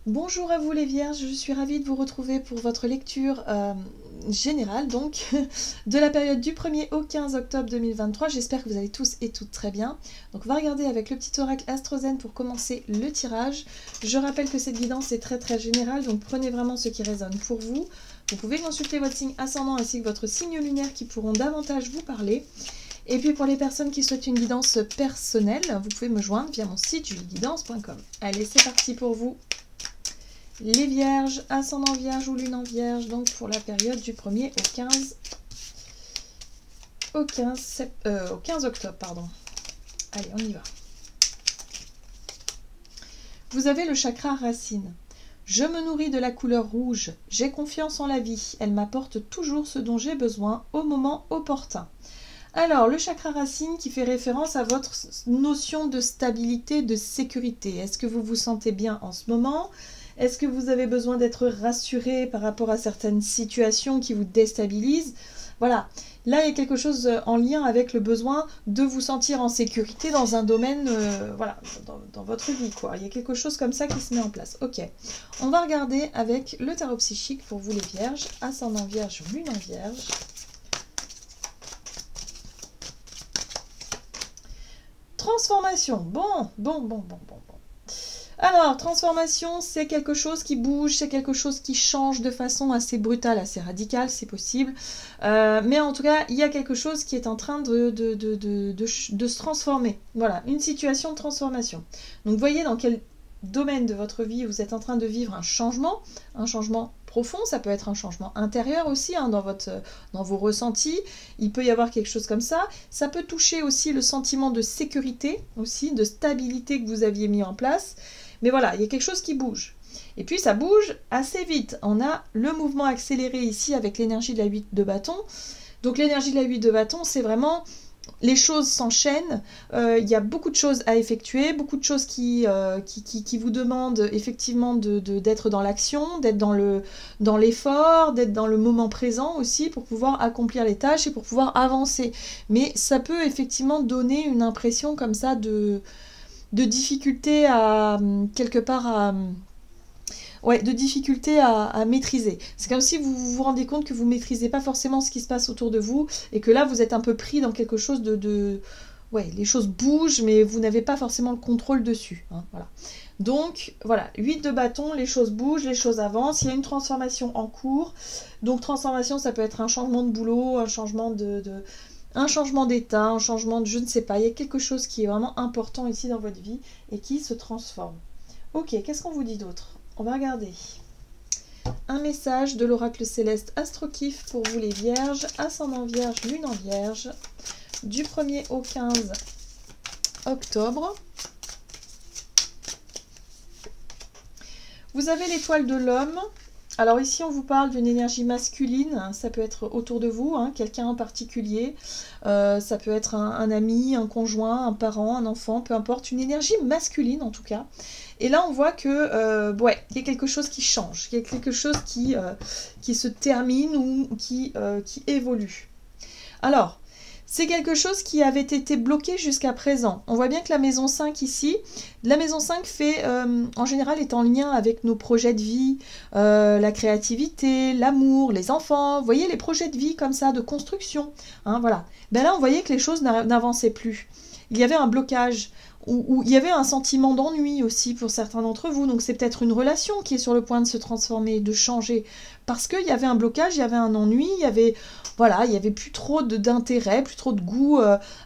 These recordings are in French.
Bonjour à vous les vierges, je suis ravie de vous retrouver pour votre lecture générale donc de la période du 1er au 15 octobre 2023. J'espère que vous allez tous et toutes très bien. Donc on va regarder avec le petit oracle AstroZen pour commencer le tirage. Je rappelle que cette guidance est très générale, donc prenez vraiment ce qui résonne pour vous. Vous pouvez consulter votre signe ascendant ainsi que votre signe lunaire qui pourront davantage vous parler. Et puis pour les personnes qui souhaitent une guidance personnelle, vous pouvez me joindre via mon site julieguidance.com. Allez, c'est parti pour vous. Les vierges, ascendant vierge ou lune en vierge, donc pour la période du 1er au 15 octobre. Pardon. Allez, on y va. Vous avez le chakra racine. Je me nourris de la couleur rouge. J'ai confiance en la vie. Elle m'apporte toujours ce dont j'ai besoin au moment opportun. Alors, le chakra racine qui fait référence à votre notion de stabilité, de sécurité. Est-ce que vous vous sentez bien en ce moment ? Est-ce que vous avez besoin d'être rassuré par rapport à certaines situations qui vous déstabilisent? Voilà, là il y a quelque chose en lien avec le besoin de vous sentir en sécurité dans un domaine, voilà, dans votre vie, quoi. Il y a quelque chose comme ça qui se met en place. Ok, on va regarder avec le tarot psychique pour vous les vierges, ascendant vierge, lune en vierge. Transformation, bon. Alors, transformation, c'est quelque chose qui bouge, c'est quelque chose qui change de façon assez brutale, assez radicale, c'est possible. Mais en tout cas, il y a quelque chose qui est en train de se transformer. Voilà, une situation de transformation. Donc, voyez dans quel domaine de votre vie vous êtes en train de vivre un changement profond. Ça peut être un changement intérieur aussi, hein, dans vos ressentis. Il peut y avoir quelque chose comme ça. Ça peut toucher aussi le sentiment de sécurité, aussi, de stabilité que vous aviez mis en place. Mais voilà, il y a quelque chose qui bouge. Et puis ça bouge assez vite. On a le mouvement accéléré ici avec l'énergie de la 8 de bâton. Donc l'énergie de la 8 de bâton, c'est vraiment... Les choses s'enchaînent, il y a beaucoup de choses à effectuer, beaucoup de choses qui vous demandent effectivement d'être dans l'action, d'être dans l'effort, d'être dans le moment présent aussi pour pouvoir accomplir les tâches et pour pouvoir avancer. Mais ça peut effectivement donner une impression comme ça de difficulté à quelque part à... Ouais, de difficulté à maîtriser. C'est comme si vous vous rendez compte que vous ne maîtrisez pas forcément ce qui se passe autour de vous et que là, vous êtes un peu pris dans quelque chose Ouais, les choses bougent, mais vous n'avez pas forcément le contrôle dessus. Hein, voilà. Donc, voilà, 8 de bâton, les choses bougent, les choses avancent. Il y a une transformation en cours. Donc, transformation, ça peut être un changement de boulot, un changement un changement d'état, un changement de je ne sais pas. Il y a quelque chose qui est vraiment important ici dans votre vie et qui se transforme. Ok, qu'est-ce qu'on vous dit d'autre ? On va regarder un message de l'oracle céleste Astrokif pour vous les vierges, ascendant vierge, lune en vierge, du 1er au 15 octobre. Vous avez l'étoile de l'homme. Alors ici, on vous parle d'une énergie masculine, hein, ça peut être autour de vous, hein, quelqu'un en particulier, ça peut être un ami, un conjoint, un parent, un enfant, peu importe, une énergie masculine en tout cas. Et là, on voit que, ouais, il y a quelque chose qui change, il y a quelque chose qui se termine ou qui évolue. Alors, c'est quelque chose qui avait été bloqué jusqu'à présent. On voit bien que la maison 5 ici, la maison 5 fait, en général, est en lien avec nos projets de vie, la créativité, l'amour, les enfants. Vous voyez, les projets de vie comme ça, de construction. Hein, voilà. Ben là, on voyait que les choses n'avançaient plus. Il y avait un blocage. Où il y avait un sentiment d'ennui aussi pour certains d'entre vous. Donc c'est peut-être une relation qui est sur le point de se transformer, de changer. Parce qu'il y avait un blocage, il y avait un ennui, il y avait plus trop d'intérêt, plus trop de goût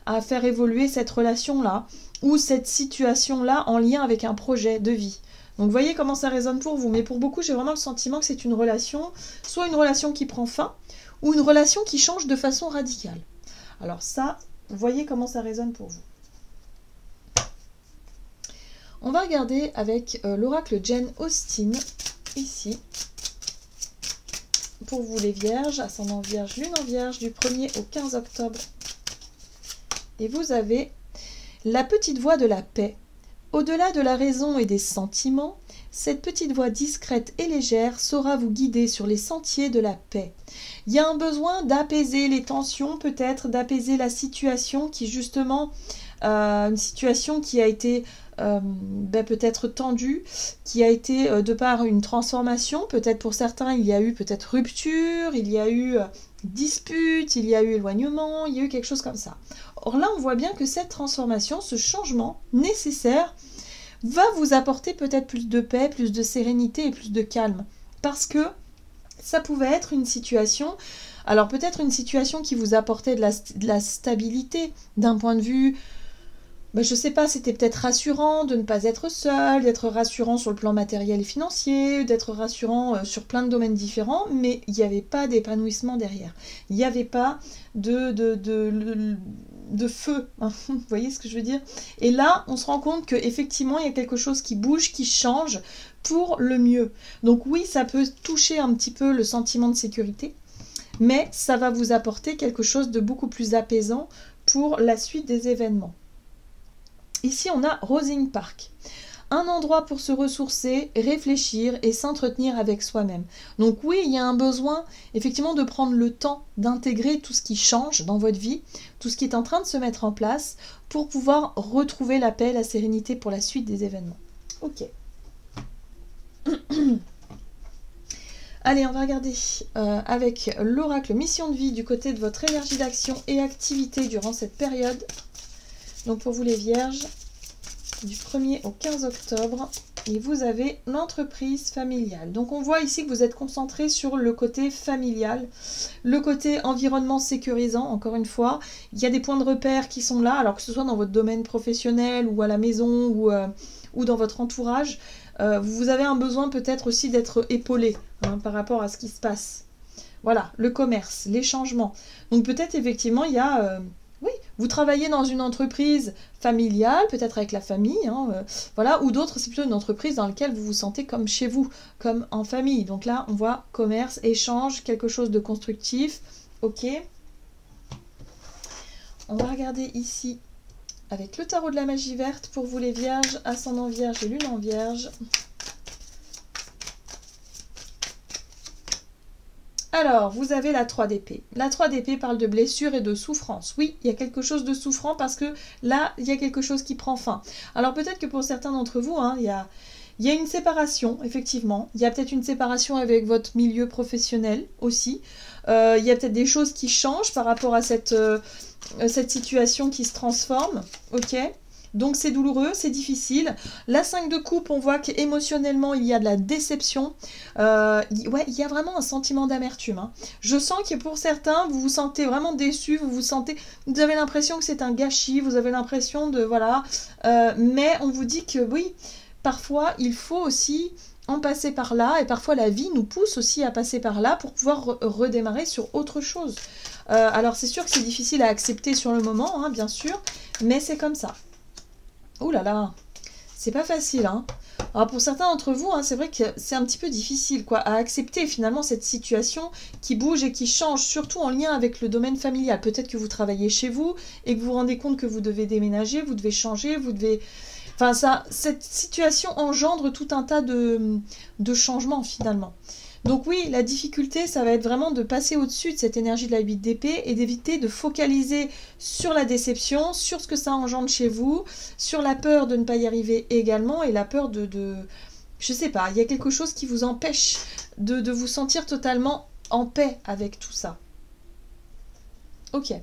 à faire évoluer cette relation-là ou cette situation-là en lien avec un projet de vie. Donc vous voyez comment ça résonne pour vous. Mais pour beaucoup, j'ai vraiment le sentiment que c'est une relation, soit une relation qui prend fin, ou une relation qui change de façon radicale. Alors ça, vous voyez comment ça résonne pour vous. On va regarder avec l'oracle Jane Austen, ici, pour vous les vierges, ascendant vierge, lune en vierge, du 1er au 15 octobre. Et vous avez la petite voix de la paix. Au-delà de la raison et des sentiments, cette petite voix discrète et légère saura vous guider sur les sentiers de la paix. Il y a un besoin d'apaiser les tensions, peut-être d'apaiser la situation qui justement, une situation qui a été peut-être tendu, qui a été de par une transformation. Peut-être pour certains, il y a eu peut-être rupture, il y a eu dispute, il y a eu éloignement, il y a eu quelque chose comme ça. Or là, on voit bien que cette transformation, ce changement nécessaire, va vous apporter peut-être plus de paix, plus de sérénité et plus de calme. Parce que ça pouvait être une situation, alors peut-être une situation qui vous apportait de la stabilité d'un point de vue, je sais pas, c'était peut-être rassurant de ne pas être seul, d'être rassurant sur le plan matériel et financier, d'être rassurant sur plein de domaines différents, mais il n'y avait pas d'épanouissement derrière. Il n'y avait pas de feu, hein, vous voyez ce que je veux dire? Et là, on se rend compte qu'effectivement, il y a quelque chose qui bouge, qui change pour le mieux. Donc oui, ça peut toucher un petit peu le sentiment de sécurité, mais ça va vous apporter quelque chose de beaucoup plus apaisant pour la suite des événements. Ici, on a Rosing Park. Un endroit pour se ressourcer, réfléchir et s'entretenir avec soi-même. Donc oui, il y a un besoin effectivement de prendre le temps d'intégrer tout ce qui change dans votre vie, tout ce qui est en train de se mettre en place pour pouvoir retrouver la paix, la sérénité pour la suite des événements. Ok. Allez, on va regarder avec l'oracle mission de vie du côté de votre énergie d'action et activité durant cette période. Donc pour vous les vierges, du 1er au 15 octobre, et vous avez l'entreprise familiale. Donc on voit ici que vous êtes concentré sur le côté familial, le côté environnement sécurisant, encore une fois. Il y a des points de repère qui sont là, alors que ce soit dans votre domaine professionnel ou à la maison ou dans votre entourage. Vous avez un besoin peut-être aussi d'être épaulé par rapport à ce qui se passe. Voilà, le commerce, les changements. Donc peut-être effectivement il y a... oui, vous travaillez dans une entreprise familiale, peut-être avec la famille, voilà, ou d'autres, c'est plutôt une entreprise dans laquelle vous vous sentez comme chez vous, comme en famille. Donc là, on voit commerce, échange, quelque chose de constructif. Ok. On va regarder ici avec le tarot de la magie verte pour vous les vierges, ascendant vierge et lune en vierge. Alors, vous avez la 3 d'épée. La 3 d'épée parle de blessure et de souffrance. Oui, il y a quelque chose de souffrant parce que là, il y a quelque chose qui prend fin. Alors peut-être que pour certains d'entre vous, il y a une séparation, effectivement. Il y a peut-être une séparation avec votre milieu professionnel aussi. Il y a peut-être des choses qui changent par rapport à cette situation qui se transforme. Ok ? Donc c'est douloureux, c'est difficile. La 5 de coupe, on voit qu'émotionnellement, il y a de la déception. Ouais, il y a vraiment un sentiment d'amertume. Je sens que pour certains, vous vous sentez vraiment déçus, vous avez l'impression que c'est un gâchis, vous avez l'impression de... Voilà. Mais on vous dit que oui, parfois, il faut aussi en passer par là. Et parfois, la vie nous pousse aussi à passer par là pour pouvoir redémarrer sur autre chose. Alors c'est sûr que c'est difficile à accepter sur le moment, bien sûr, mais c'est comme ça. Ouh là là, c'est pas facile. Alors pour certains d'entre vous, c'est vrai que c'est un petit peu difficile à accepter finalement cette situation qui bouge et qui change, surtout en lien avec le domaine familial. Peut-être que vous travaillez chez vous et que vous vous rendez compte que vous devez déménager, vous devez changer, vous devez... Enfin, cette situation engendre tout un tas de changements finalement. Donc oui, la difficulté, ça va être vraiment de passer au-dessus de cette énergie de la 8 d'épée et d'éviter de focaliser sur la déception, sur ce que ça engendre chez vous, sur la peur de ne pas y arriver également et la peur je sais pas, il y a quelque chose qui vous empêche de vous sentir totalement en paix avec tout ça. Ok.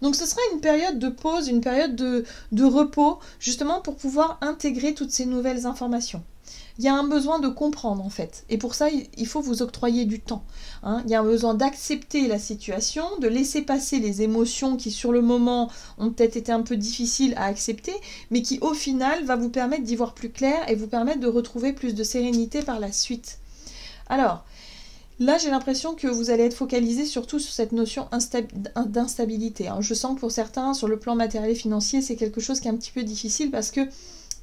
Donc ce sera une période de pause, une période de repos, justement pour pouvoir intégrer toutes ces nouvelles informations. Il y a un besoin de comprendre en fait. Et pour ça, il faut vous octroyer du temps. Il y a un besoin d'accepter la situation, de laisser passer les émotions qui sur le moment ont peut-être été un peu difficiles à accepter, mais qui au final va vous permettre d'y voir plus clair et vous permettre de retrouver plus de sérénité par la suite. Alors, là j'ai l'impression que vous allez être focalisé surtout sur cette notion d'instabilité. Je sens que pour certains, sur le plan matériel et financier, c'est quelque chose qui est un petit peu difficile parce que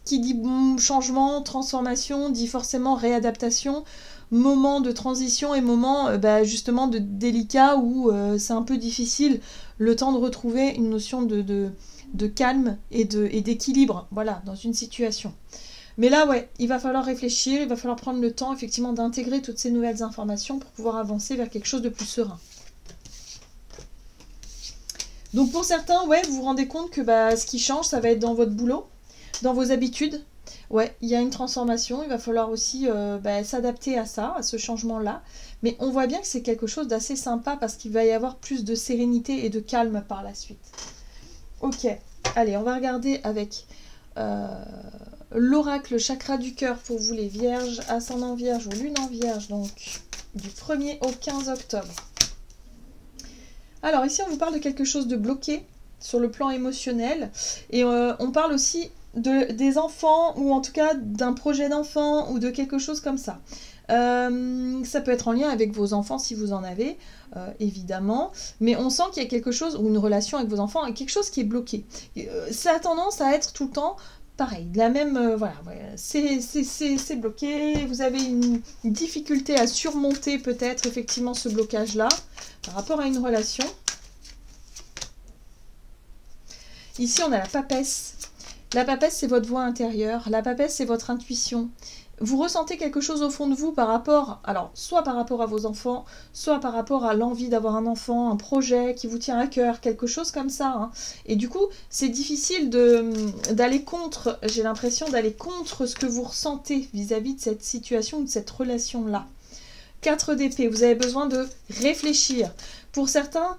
qui dit changement, transformation, dit forcément réadaptation, moment de transition et moment justement de délicat où c'est un peu difficile le temps de retrouver une notion de calme et d'équilibre, voilà, dans une situation. Mais là, ouais, il va falloir réfléchir, il va falloir prendre le temps effectivement d'intégrer toutes ces nouvelles informations pour pouvoir avancer vers quelque chose de plus serein. Donc pour certains, ouais, vous vous rendez compte que ce qui change, ça va être dans votre boulot, dans vos habitudes, Ouais, il y a une transformation, il va falloir aussi s'adapter à ça, à ce changement-là. Mais on voit bien que c'est quelque chose d'assez sympa parce qu'il va y avoir plus de sérénité et de calme par la suite. Ok, allez, on va regarder avec l'oracle chakra du cœur pour vous les vierges, ascendant vierge ou lune en vierge, donc du 1er au 15 octobre. Alors ici on vous parle de quelque chose de bloqué sur le plan émotionnel et on parle aussi des enfants ou en tout cas d'un projet d'enfant ou de quelque chose comme ça. Ça peut être en lien avec vos enfants si vous en avez, évidemment, mais on sent qu'il y a quelque chose, ou une relation avec vos enfants, quelque chose qui est bloqué. Ça a tendance à être tout le temps pareil, de la même, voilà, c'est bloqué, vous avez une difficulté à surmonter peut-être effectivement ce blocage-là par rapport à une relation. Ici, on a la papesse. La papesse, c'est votre voix intérieure. La papesse, c'est votre intuition. Vous ressentez quelque chose au fond de vous par rapport, alors, soit par rapport à vos enfants, soit par rapport à l'envie d'avoir un enfant, un projet qui vous tient à cœur, quelque chose comme ça. Hein. Et du coup, c'est difficile d'aller contre, j'ai l'impression d'aller contre ce que vous ressentez vis-à-vis de cette situation ou de cette relation-là. 4 d'épée, vous avez besoin de réfléchir. Pour certains,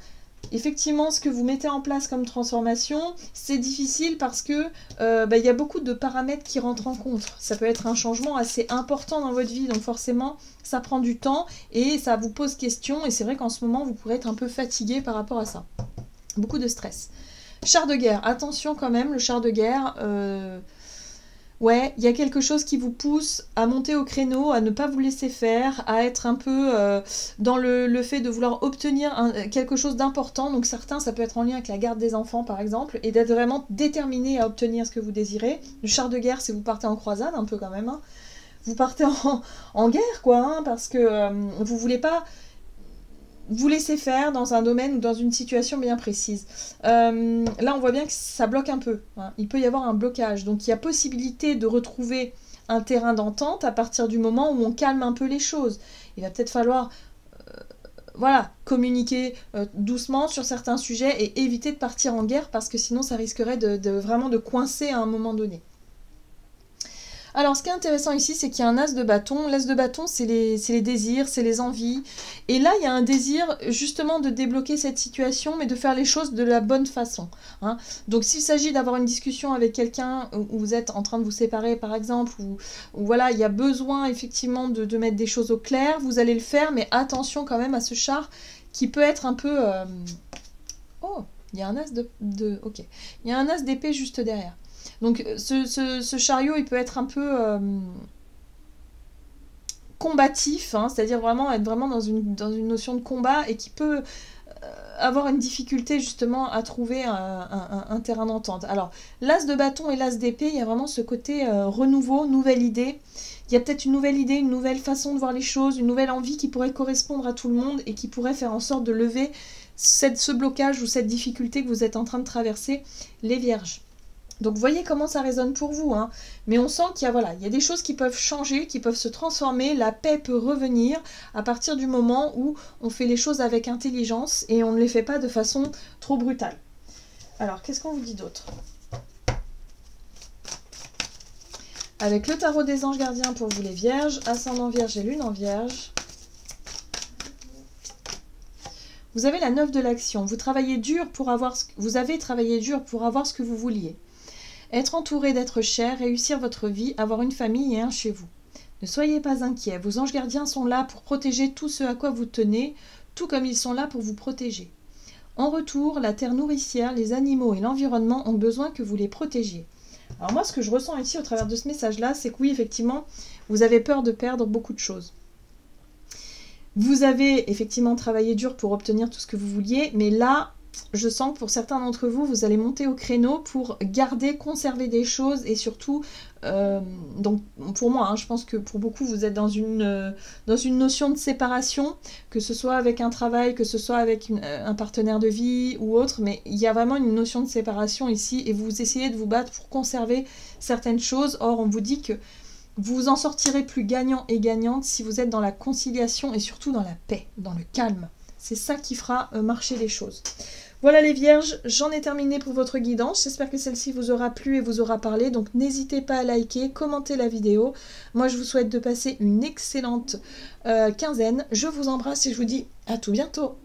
effectivement, ce que vous mettez en place comme transformation, c'est difficile parce que y a beaucoup de paramètres qui rentrent en compte. Ça peut être un changement assez important dans votre vie, donc forcément, ça prend du temps et ça vous pose question. Et c'est vrai qu'en ce moment, vous pourrez être un peu fatigué par rapport à ça. Beaucoup de stress. Char de guerre, attention quand même, le char de guerre... Ouais, il y a quelque chose qui vous pousse à monter au créneau, à ne pas vous laisser faire, à être un peu dans le fait de vouloir obtenir quelque chose d'important. Donc certains, ça peut être en lien avec la garde des enfants par exemple, et d'être vraiment déterminé à obtenir ce que vous désirez. Le char de guerre, c'est vous partez en croisade un peu quand même. Hein. Vous partez en guerre quoi, hein, parce que vous voulez pas... vous laissez faire dans un domaine ou dans une situation bien précise. Là, on voit bien que ça bloque un peu. Hein. Il peut y avoir un blocage. Donc, il y a possibilité de retrouver un terrain d'entente à partir du moment où on calme un peu les choses. Il va peut-être falloir communiquer doucement sur certains sujets et éviter de partir en guerre parce que sinon, ça risquerait vraiment de coincer à un moment donné. Alors, ce qui est intéressant ici, c'est qu'il y a un as de bâton. L'as de bâton, c'est les désirs, c'est les envies. Et là, il y a un désir, justement, de débloquer cette situation, mais de faire les choses de la bonne façon. Hein. Donc, s'il s'agit d'avoir une discussion avec quelqu'un où vous êtes en train de vous séparer, par exemple, ou voilà, il y a besoin, effectivement, de mettre des choses au clair, vous allez le faire, mais attention quand même à ce char qui peut être un peu... Oh, il y a un as Ok. Il y a un as d'épée juste derrière. Donc ce chariot, il peut être un peu combatif, hein, c'est-à-dire vraiment être vraiment dans une notion de combat et qui peut avoir une difficulté justement à trouver un terrain d'entente. Alors, l'as de bâton et l'as d'épée, il y a vraiment ce côté renouveau, nouvelle idée. Il y a peut-être une nouvelle idée, une nouvelle façon de voir les choses, une nouvelle envie qui pourrait correspondre à tout le monde et qui pourrait faire en sorte de lever ce blocage ou cette difficulté que vous êtes en train de traverser, les vierges. Donc vous voyez comment ça résonne pour vous, hein. Mais on sent qu'il y a, il y a des choses qui peuvent changer, qui peuvent se transformer, la paix peut revenir à partir du moment où on fait les choses avec intelligence et on ne les fait pas de façon trop brutale. Alors, qu'est-ce qu'on vous dit d'autre? Avec le tarot des anges gardiens pour vous les vierges, ascendant vierge et lune en vierge. Vous avez la 9 de l'action, vous avez travaillé dur pour avoir ce que vous vouliez. Être entouré d'êtres chers, réussir votre vie, avoir une famille et un chez vous. Ne soyez pas inquiets, vos anges gardiens sont là pour protéger tout ce à quoi vous tenez, tout comme ils sont là pour vous protéger. En retour, la terre nourricière, les animaux et l'environnement ont besoin que vous les protégiez. Alors moi, ce que je ressens ici au travers de ce message-là, c'est que oui, effectivement, vous avez peur de perdre beaucoup de choses. Vous avez effectivement travaillé dur pour obtenir tout ce que vous vouliez, mais là, je sens que pour certains d'entre vous, vous allez monter au créneau pour garder, conserver des choses et surtout, donc pour moi, hein, je pense que pour beaucoup, vous êtes dans une notion de séparation, que ce soit avec un travail, que ce soit avec un partenaire de vie ou autre, mais il y a vraiment une notion de séparation ici et vous essayez de vous battre pour conserver certaines choses. Or, on vous dit que vous en sortirez plus gagnant et gagnante si vous êtes dans la conciliation et surtout dans la paix, dans le calme. C'est ça qui fera marcher les choses. Voilà les vierges, j'en ai terminé pour votre guidance. J'espère que celle-ci vous aura plu et vous aura parlé. Donc n'hésitez pas à liker, commenter la vidéo. Moi je vous souhaite de passer une excellente quinzaine. Je vous embrasse et je vous dis à tout bientôt.